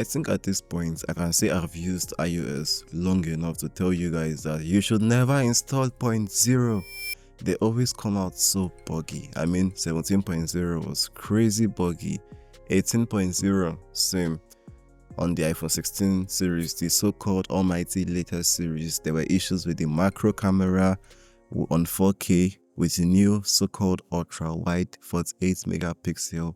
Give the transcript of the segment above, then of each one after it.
I think at this point, I can say I've used iOS long enough to tell you guys that you should never install 0.0. They always come out so buggy. I mean, 17.0 was crazy buggy. 18.0, same. On the iPhone 16 series, the so-called almighty latest series, there were issues with the macro camera on 4K with the new so-called ultra-wide 48 megapixel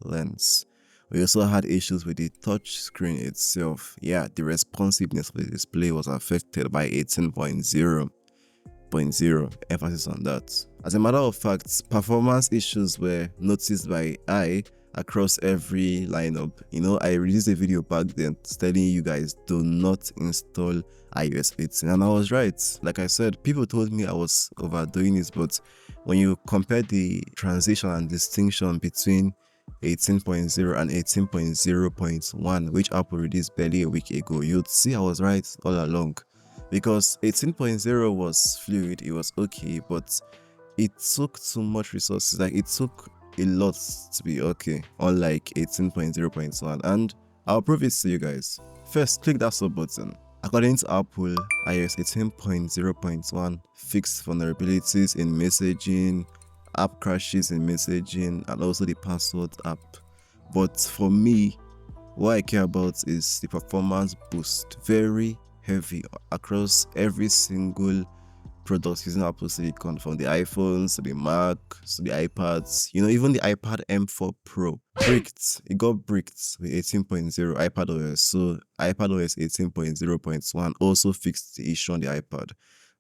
lens. We also had issues with the touch screen itself. Yeah, the responsiveness of the display was affected by 18.0.0, emphasis on that. As a matter of fact, performance issues were noticed by across every lineup. I released a video back then telling you guys do not install iOS 18, and I was right. Like I said, people told me I was overdoing this, but when you compare the transition and distinction between 18.0 and 18.0.1, which Apple released barely a week ago, you'd see I was right all along. Because 18.0 was fluid, it was okay, but it took too much resources. Like, it took a lot to be okay, unlike 18.0.1, and I'll prove it to you guys. First, click that sub button. According to Apple, iOS 18.0.1 fixed vulnerabilities in messaging, app crashes in messaging, and also the password app. But for me, what I care about is the performance boost, very heavy across every single products using Apple Silicon, from the iPhones to the Mac to the iPads. Even the iPad M4 Pro bricked. It got bricked with 18.0 iPadOS. So iPadOS 18.0.1 also fixed the issue on the iPad.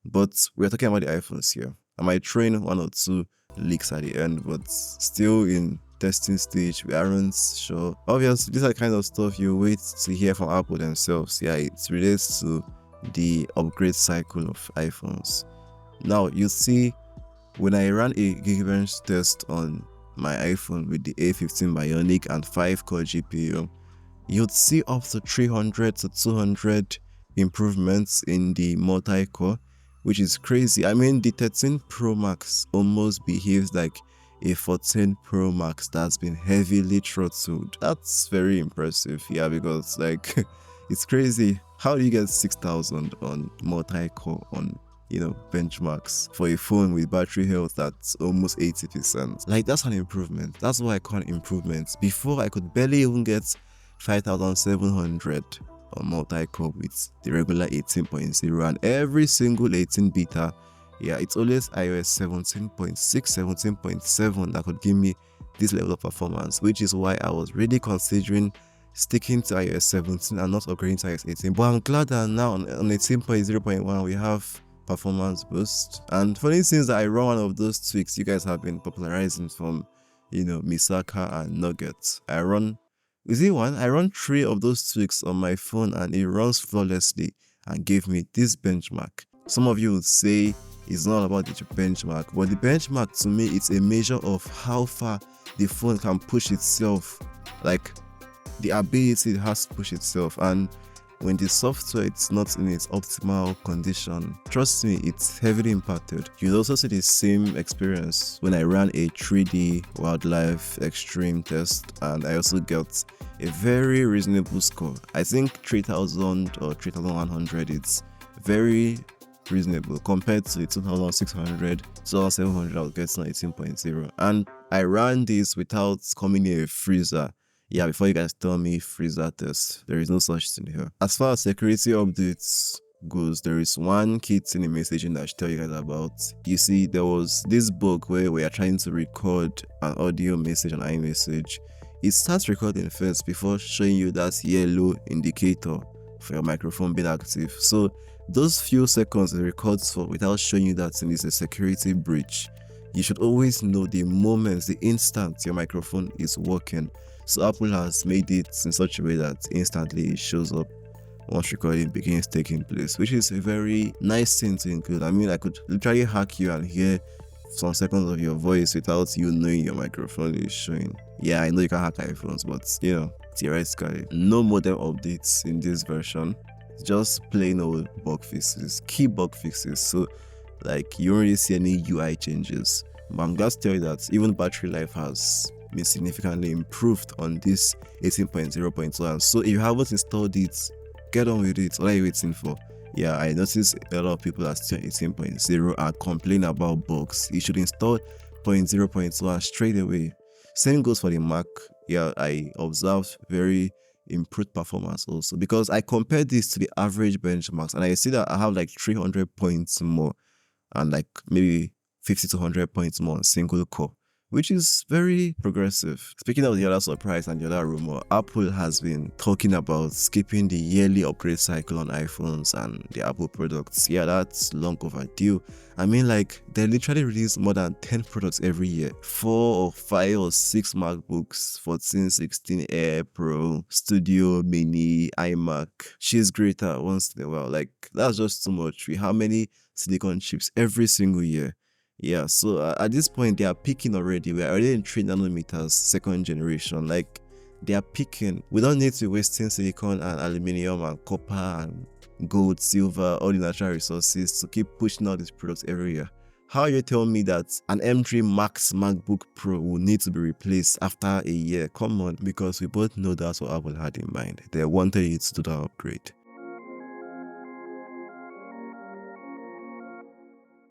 But we're talking about the iPhones here. I might throw in one or two leaks at the end, but still in testing stage. We aren't sure. Obviously, these are the kind of stuff you wait to hear from Apple themselves. Yeah, it relates to the upgrade cycle of iPhones. Now, you see, when I ran a Geekbench test on my iPhone with the A15 Bionic and 5-core GPU, you'd see up to 300 to 200 improvements in the multi-core, which is crazy. I mean, the 13 Pro Max almost behaves like a 14 Pro Max that's been heavily throttled. That's very impressive, yeah, because it's crazy. How do you get 6,000 on multi-core on benchmarks for a phone with battery health that's almost 80%? That's an improvement. That's what I call improvements. Before, I could barely even get 5,700 on multi-core with the regular 18.0, and every single 18 beta, yeah, it's always iOS 17.6, 17.7 that could give me this level of performance, which is why I was really considering sticking to iOS 17 and not upgrading to iOS 18. But I'm glad that now on 18.0.1 we have performance boost. And funny things that I run one of those tweaks you guys have been popularizing from Misaka and Nuggets. I run 3 of those tweaks on my phone, and it runs flawlessly and gave me this benchmark. Some of you would say it's not about the benchmark, but the benchmark to me, it's a measure of how far the phone can push itself, like the ability it has to push itself. And when the software is not in its optimal condition, trust me, it's heavily impacted. You'll also see the same experience when I ran a 3D wildlife extreme test, and I also got a very reasonable score. I think 3,000 or 3,100, it's very reasonable compared to the 2,600, 2,700 I was getting on 18.0. And I ran this without coming near a freezer. Yeah, before you guys tell me freezer test, there is no such thing here. As far as security updates goes, there is one key thing in messaging that I should tell you guys about. You see, there was this bug where we are trying to record an audio message on iMessage. It starts recording first before showing you that yellow indicator for your microphone being active. So those few seconds it records for without showing you that thing is a security breach. You should always know the moment, the instant your microphone is working. So Apple has made it in such a way that instantly it shows up once recording begins taking place, which is a very nice thing to include. I mean, I could literally hack you and hear some seconds of your voice without you knowing your microphone is showing. Yeah, I know you can hack iPhones, but theoretically, no modem updates in this version. Just plain old bug fixes, key bug fixes. So you don't really see any UI changes. But I'm glad to tell you that even battery life has been significantly improved on this 18.0.2. And so if you haven't installed it, get on with it. What are you waiting for? Yeah, I noticed a lot of people are still 18.0 and complain about bugs. You should install 0.0.2 and straight away. Same goes for the Mac. Yeah, I observed very improved performance also, because I compared this to the average benchmarks and I see that I have like 300 points more and like maybe 50 to 100 points more on single core, which is very progressive. Speaking of the other surprise and the other rumor, Apple has been talking about skipping the yearly upgrade cycle on iPhones and the Apple products. Yeah, that's long overdue. I mean, like, they literally release more than 10 products every year. 4 or 5 or 6 MacBooks, 14, 16 Air Pro, Studio, Mini, iMac. She's greater once in a while. Like, that's just too much. We have many silicon chips every single year. Yeah, so at this point, they are peaking already. We're already in 3 nanometers, second generation. Like, they are peaking. We don't need to be wasting silicon and aluminium and copper and gold, silver, all the natural resources to keep pushing out these products every year. How are you telling me that an M3 Max MacBook Pro will need to be replaced after a year? Come on, because we both know that's what Apple had in mind. They wanted it to do that upgrade.